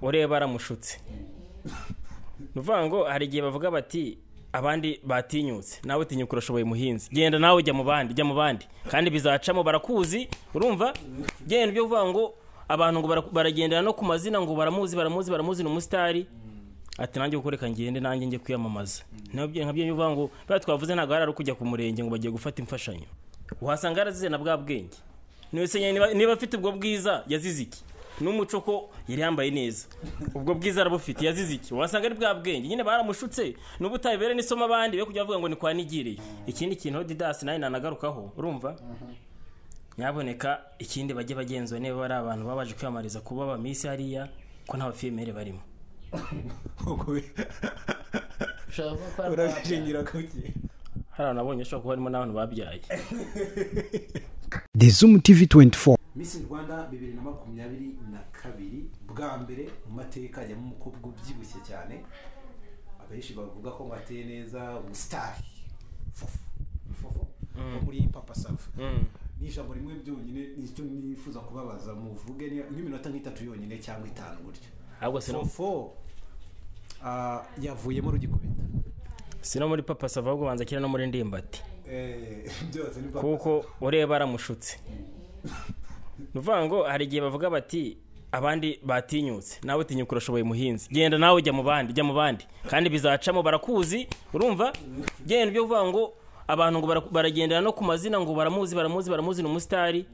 ureba aramushutse nuvuga ngo hari igihe bavuga bati abandi batinyutse nawe tinyuka urashoboye muhinzi genda nawe ujya mu bandi kandi bizacamo barakuzi urumva genda byo uvuga ngo abantu ngo baragendera no ku mazina ngo baramuzi n'umusitari ati nanjye gukoreka ngende nanjye ngiye kwiyamamaza nkabyo uvuga ngo bari twavuze ntago ari kujya ku murenge ngo bagiye gufata imfashanyo uhasanga arazize na bwa bwenge niba afite ubwo bwiza yazize iki n'umuco ko yari yambaye neza ubwo bwiza arabufite yazize iki wasanga ari bwa bwenge nyine baramushutse n'ubutayibere n'isoma abandi yo kujya bavuga ngo ni kwa nigiriye ikindi kintu Didas nayo nanagarukaho urumva nyaboneka ikindi bajye bagenzwa niba bari abantu babaje kwiyamariza kuba ba Miss hariya ko nta bafemere barimo urabishingira kuki hari nabonye shaka ko harimo n'abantu babyaye Zoom TV 24 Miss Rwanda 2022 bwa mbere mu mateka ya mukobwa ubyibushye cyane abenshi bavuga ko ateye neza umustar Fofo muri Papa Safi n'ijambo rimwe byonyine nicyo nifuza kubabaza muvuge n'iminota nk'itatu yonyine cyangwa 5 gutyo ahubwo se Fofo yavuye mu rugikubita sino muri Papa Safi ahubwo banza kira no muri ndimbati byose ni Papa kuko ureba aramushutse nuvuga ngo hari igihe bavuga bati abandi batinyutse nawe tinyuka urashoboye muhinzi genda nawe ujya mu bandi kandi bizacamo barakuzi urumva genda byo uvuga ngo abantu ngo baragendera no ku mazina ngo baramuzi n'umusitari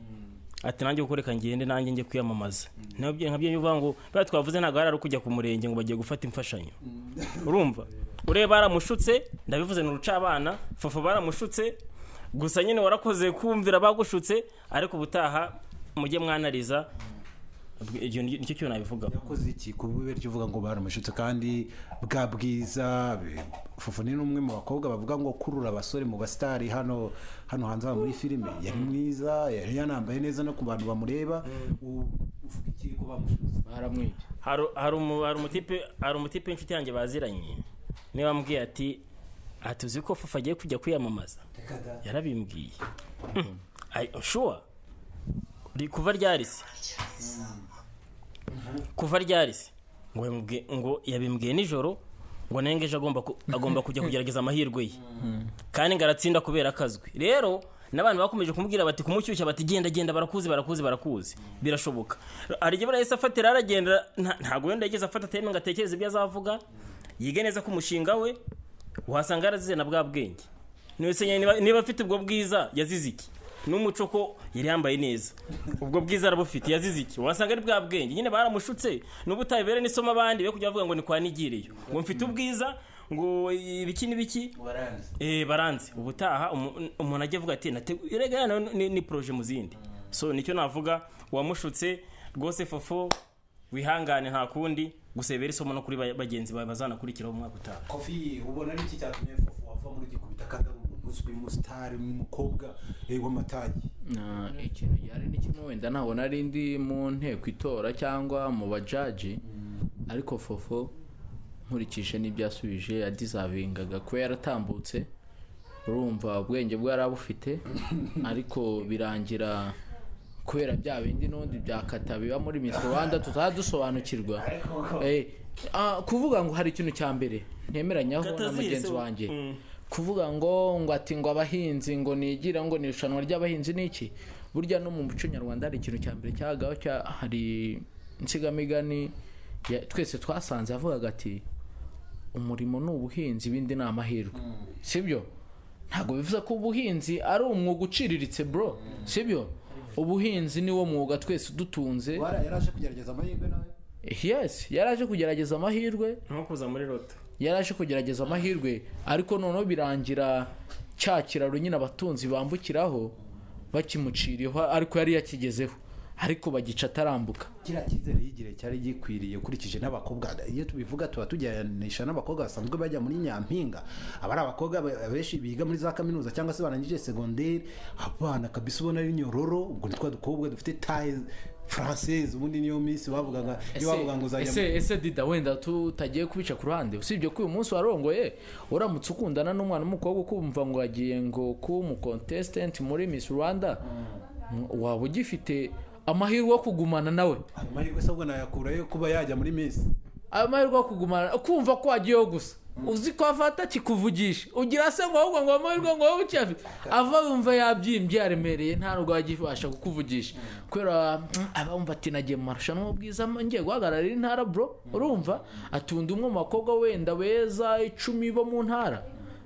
ati nanjye gukoreka ngende nanjye ngiye kwiyamamaza nkabyo uvuga ngo bari twavuze ntago ari kujya ku murenge ngo bagiye gufata imfashanyo urumva ureba aramushutse ndabivuze n'urucabana Fofo baramushutse gusa nyine warakoze kumvira bagushutse ariko ubutaha mujye mwanariza nicyo cyo nabivuga yakoze iki kubube cyo uvuga ngo baramushutse kandi bwa bwiza Fofo ni numwe mu bakobwa bavuga ngo kurura abasore mu bastari hano hanze muri filime yari mwiza yari yanambaye neza no ku bantu bamureba uvuga iki ko bamushutse baramwije hari umutipe inshuti yanjye baziranye niba ambwiye ati atuzi ko Fofo agiye kujya kwiyamamaza yarabimbwiye sure kuva ryarisi ngo yabimbwiye nijoro ngo nengeje agomba kujya kugerageza amahirwe ye kandi ngaratsinda kubera akazwi rero n'abantu bakomeje kumubwira bati kumushyushya bati genda barakuzi birashoboka ari gihe barahise afatira aragenda ntago wenda yageze afata time ngo atekereze ibyo azavuga yige neza ku mushinga we uhasanga arazize na bwa bwenge niba afite ubwo bwiza yazize iki n'umuco ko yari yambaye neza ubwo bwiza arabufite yazize iki wasanga ari bwa bwenge nyine baramushutse n'ubutayibere n'isoma abandi yo kujya bavuga ngo ni kwa nigiriye ngo mfite ubwiza ngo ibiki baranze ubutaha umuntu ajye avuga ati erega ni projet mu zindi so nicyo navuga wamushutse rwose Fofo wihangane nta kundi gusebera isomo no kuri bagenzi bawe bazanakurikiraho umwaka utaha Kofi ubona ari iki cyatumye Fofo wava muri gikubita kandi uzwi mu star mukobwa w'amatagi ikintu yari ni kimwe wenda ntabona ari ndi mu nteko itora cyangwa mu bajaji ariko Fofo nkurikije n'ibyasubije yadizavingaga ko yaratambutse urumva ubwenge bwe yarabufite ariko birangira kubera bya bindi n'undi byakata biba muri Miss Rwanda tutadusobanukirwa kuvuga ngo hari ikintu cya mbere ntemeranyaho na mugenzi wanjye kuvuga ngo ati ngo abahinzi ngo nigira ngo ni irushanwa ry'abahinzi niki burya no mu muco nyarwanda hari ikintu cya mbere cyagaho hari insigamigani twese twasanze avuga ati umurimo n'ubuhinzi bindi na amahirwe sibyo ntago bivuze ko ubuhinzi ari umwuga uciriritse bro sibyo ubuhinzi ni wo mwuga twese dutunze yaraje kugerageza amahirwe nawe yes yaraje kugerageza amahirwe nko kuza muri loto yaraje kugerageza amahirwe ariko noneho birangira cyakiraro nyine abatunzi bambukiraho bakimuciriyeho ariko yari yakigezeho ariko bagica atarambuka kira kizere yigire cyari gikwiriye ukurikije n'abakobwa iyo tubivuga tuba tujyanisha n'abakobwa basanzwe bajya muri Nyampinga abari abakobwa abeshi biga muri za kaminuza cyangwa se barangije secondaire abana kabisa ubona ari nyororo ubwo nitwa dukobwa dufite taille française ubundi niyo Miss bavugaga iyo bavuga ngo zajya ese Dida wenda tutagiye kubica ku ruhande usibye ko uyu munsi warongoye uramutse ukundana n'umwana w'umukobwa ukumva ngo agiye ngo ku mu contestant muri Miss Rwanda waba ugifite amahirwe yo kugumana nawe amahirwe se ubwo nayakurayo kuba yajya muri Miss amahirwe yo kugumana kumva ko wagiyeho gusa uzi ko afata kikuvugisha ugira se ngo ahubwo ngo amahirwe ngo wowe ucyafite ava yumva yabyimbye yaremereye nta nubwo yagifasha kukuvugisha kubera abumva ati nagiye mu marushanwa y'ubwiza ngiye guhagararira intara bro urumva atunda umwe mu bakobwa wenda beza 10 bo mu ntara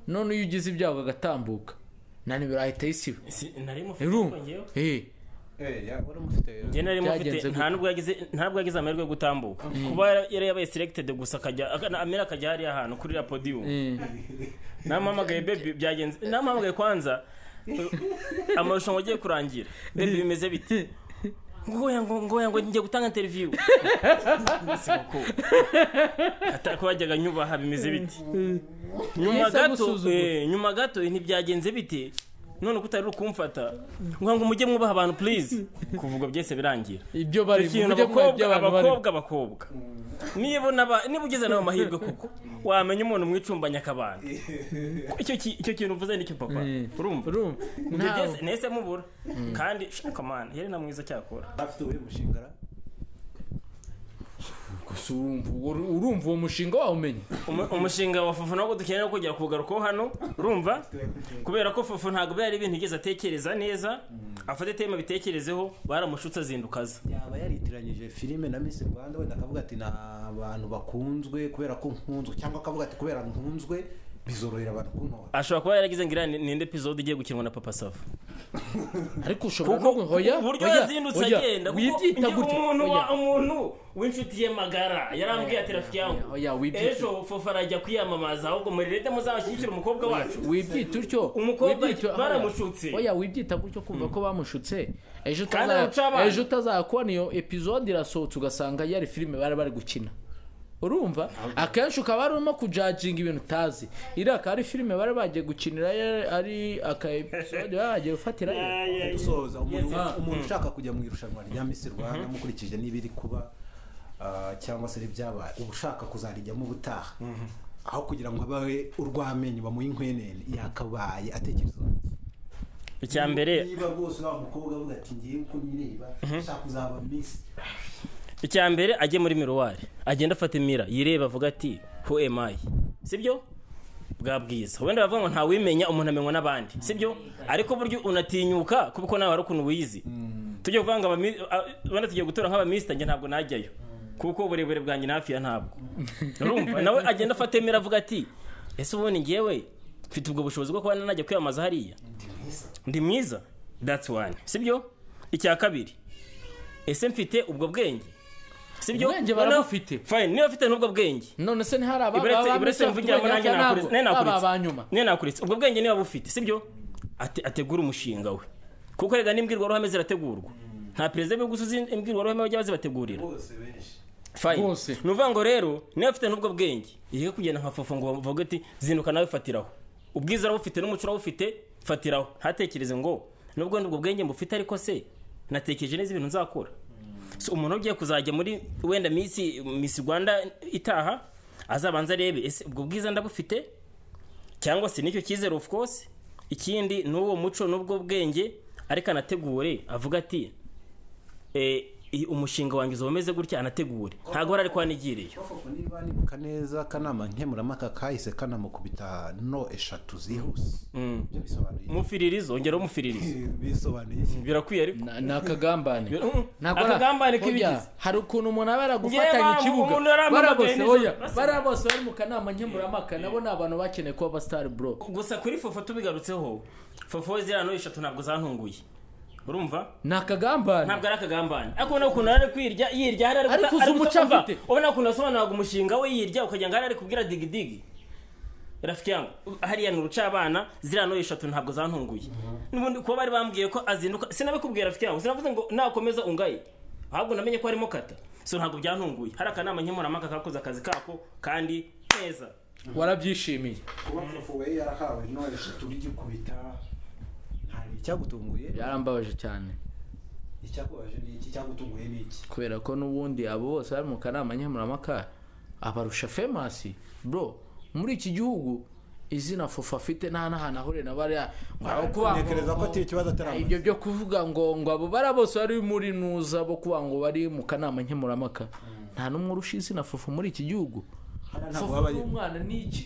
none iyo ugize ibyago agatambuka nani birahita yisiba nari mufite njye nari mufite ntabwo yagize amahirwe yo gutambuka kuba yari yabaye selected gusa akajya hariya ahantu kuri la podium namuhamagaye baby byagenze namuhamagaye kwanza amarushanwa agiye kurangira baby bimeze bite ngo ngiye gutanga interview ko bajyaga nyubaha bimeze bite nyuma gato ntibyagenze bite none kutari ukumfata ngo mujye mwubaha abantu please kuvuga byese birangira ibyo bari abakobwa niba ugeze nawe amahirwe kuko wamenya umuntu mwicumbanya akabana icyo kintu uvuze nicyo papa urumva nese mubura kandi kamana yari na mwiza cyakora afite uwo mushinga urumva uwo mushinga wawumenye umushinga wa Fofo ntabwo dukeneye no kujya kugarukaho hano urumva kubera ko Fofo ntabwo byari ibintu igeze atekereza neza afate tema bitekerezeho baramushutse azindukaza yaba yaritiranyije filime na Miss Rwanda wenda akavuga ati na abantu bakunzwe kubera ko nkunzwe cyangwa akavuga ati kubera nkunzwe bizorohera abantu kuntora ashobora kuba yaragize ngira ni episode igiye gukinwa na Papa Sava ariko ushobora no hoya buryo yazindutse agenda wibyita gutyo umuntu w'inshuti ye magara yarambwiye ati rafiki yangu ejo Fofo arajya kwiyamamaza ahubwo muri leta muzabashyikira umukobwa wacu wibyita utyo umukobwa baramushutse oya wibyita gutyo kumva ko bamushutse ejo utazakubona iyo episode irasohotse ugasanga yari filime bari gukina urumva akenshi ukaba arimo kujudging ibintu utazi iraka ari filime bari bagiye gukinira ari aka episode bagiye gufatira dusoza umuntu ushaka kujya mu irushanwa rya Miss Rwanda mukurikije n'ibiri kuba cyangwa se ibyabaye ubushaka kuzarijyamo ubutaha aho kugira ngo abawe urwamenye bamuha inkwenene yakabaye atekereza icyambere niba bose wa mukobwa avuga ati ngiye uko nireba ushaka kuzaba Miss icyambere ajye muri miroir agenda afata imira yireba avuga ati who am I sibyo bwa bwiza wenda bavuga ngo nta wimenya umuntu amenywa n'abandi sibyo ariko buryo unatinyuka kuko nawe hari ukuntu wiyizi tujye kuvanga wenda tugiye gutora nk'aba Miss nge ntabwo najyayo kuko uburebure bwanjye nafi ya ntabwo urumva nawe agenda afata imira avuga ati ese ubone ngiyewe mfite ubwo bushobozi bwo kuba najya kwiyamaza hariya ndi mwiza that's one sibyo icya kabiri ese mfite ubwo bwenge sibyo ubwenge barabufite fine niba afite n'ubwo bwenge none se ntihari nakuritse ubwo bwenge niba bufite sibyo ategura umushinga we kuko rega n'imbwirwaruhame zirategurwa nta perezida w'igusuzi imbwirwaruhame bajya bazibategurira fine nuvuga ngo rero niba afite n'ubwo bwenge ihe kugenda nka Fofo ngo bavuga ati zinduka nawe fatiraho ubwiza arabufite n'umuco arabufite fatiraho ntatekereze ngo nubwo ubwo bwenge mbufite ariko se natekereje neza ibintu nzakora so umuntu ugiye kuzajya muri wenda Miss Rwanda itaha azabanza arebe ese ubwo bwiza ndabufite cyangwa se nicyo cyizere of course ikindi n'uwo muco n'ubwo bwenge ariko anategure avuga ati umushinga wanjye uzomeze gutya anategure ntago ari kwanigiriye niba nibuka neza kanama nkemurampaka kahise kanamukubita no 3 zihuse byo bisobanuye mufiririzo ongera mufiririzo bisobanuye birakwiye ariko nakagambane nakagambane kibigize hari ukuntu umuntu abara gufatanya ikibuga barabose bari mu kanama nkemurampaka nabo nabantu bakeneye kuba ba star bro gusa kuri Fofo tubigarutseho Fofo zira no 3 ntabwo zantunguye urumva nakagambane ntabwo ari akagambane akubona ukuntu ari kwirya yirya hari ariko uzumucafite ubona ukuntu asobanuraga umushinga we yirya ukajya ngara ari kubwira digidigi rafiki yangu hariya n'uruca abana zira no 3 ntabwo zantunguye n'ubundi kuba bari bambwiye ko azinduka sinabikubwira rafiki yangu sinavuze ngo nakomeza ungaye ahubwo namenye ko harimo kata so ntabwo byantunguye hari akanama nkemurampaka kakoze akazi kako kandi neza warabyishimiye kuba Fofo we yarahawe no 3 rigikubita icyagutunguye yarambabaje cyane icyakubaje ni iki cyagutunguye ni iki kubera ko nubundi abo bose bari mu kanama nkemurampaka abarusha famous bro muri iki gihugu izina Fofo afite nta n'ahantu ahuriye na bariya ntekereza ko ati ikibazo ataramaze ibyo byo kuvuga ngo abo bara bose bari muri nuza bo kuvuga ngo bari mu kanama nkemurampaka nta n'umwe urusha izina Fofo muri iki gihugu. Fofo n'umwana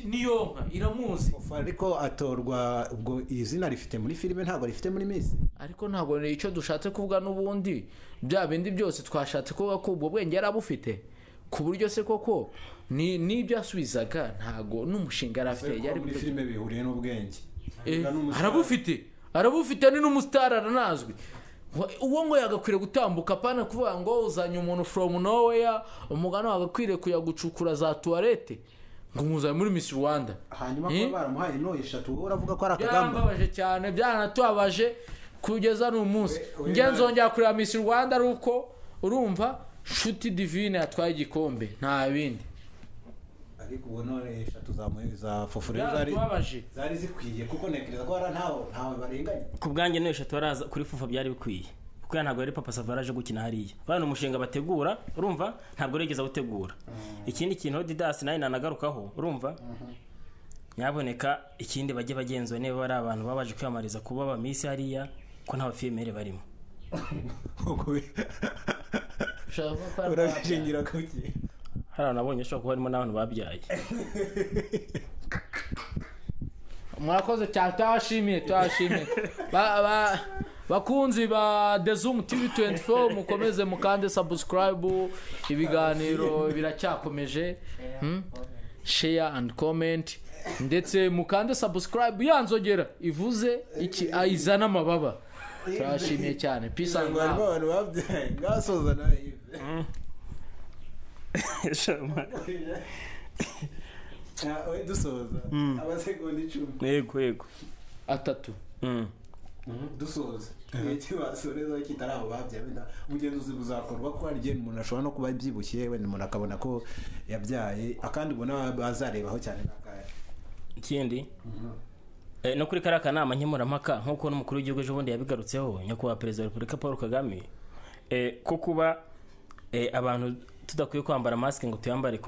niyo nka iramuzi ariko atorwa ubwo izina rifite muri filime ntabwo rifite muri Miss ariko ntabwo icyo dushatse kuvuga n'ubundi bya bindi byose twashatse kuvuga ko ubwo bwenge yarabufite ku buryo se koko n'ibyo asubizaga ntago n'umushinga yarafite yari muri filime bihuriye n'ubwenge arabufite ni n'umustar aranazwi uwo ngo yagakwiriye gutambuka pana kuvuga ngo uzanye umuntu from nowhere umugano wagakwiriye kuyagucukura za toilette ngo muzaye muri Miss Rwanda hanyuma ko baramuhaye no 3 uravuga ko arakagamba byarababaje cyane byanatubabaje kugeza n'umunsi ngenzongera kuri Miss Rwanda ruko urumva Shuti Divine yatwaye igikombe nta bindi ariko ubona 3 zamuhiza Fofo zari zikwiye kuko nekereza ko ntawe barenganye ku bwanjye no 3 baraza kuri Fofo byari bikwiye kuko ntabwo yari Papa Savaraje gukina hariya bana umushinga bategura urumva ntabwo regeza gutegura ikindi kintu Didas nayo nanagarukaho urumva nyaboneka ikindi bajye bagenzwe niba bari abantu babaje kwiyamariza kuba ba Miss hariya ko nta bafemere barimo urabishingira kuki hari nabonye shaka harimo n'abantu babyaye mwakoze cyane twashimiye bakunzi ba The Zoom TV 24 mukomeze mukande subscribe ibiganiro biracyakomeje share and comment ndetse mukande subscribe yanzogera ivuze iki ayizana amababa twashimiye cyane peace and love abantu babyaye ngasoza nawe dusoza abasegonda 10 yego 3 dusoza iki basoreza kitarabo babyaye ubugenzuzi buzakorwa ko ari umuntu ashobora no kuba ibyibushye wenda umuntu akabona ko yabyaye akandi ubona bazarebaho cyane nakaya ikindi no kuri karaka nama nkemurampaka nkuko n'umukuru w'igihugu ejo bundi yabigarutseho nyakubahwa perezida wa Repubulika Paul Kagame ko kuba abantu tudakwiye kwambara mask ngo tuyambare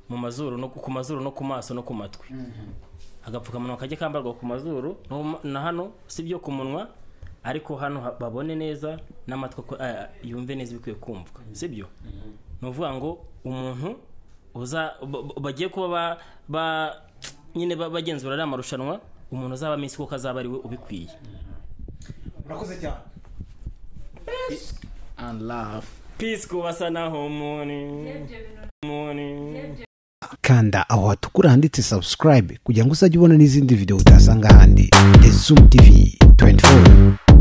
mu mazuru no ku mazuru no ku maso no ku matwi agapfukamunwa kajye kambarwa ku mazuru na hano sibyo ku munwa ariko hano babone neza n'amatwi yumve neza bikwiye kumvwa sibyo no vuga ngo umuntu bagiye kuba nyine bagenzura ari amarushanwa umuntu uzaba Miss ko kazaba ari we ubikwiye murakoze cyane and love peace kubasa naho morning kanda aho hatukura handitse subscribe kugira ngo uzajye ubona n'izindi video utasanga handi. The Zoom TV 24.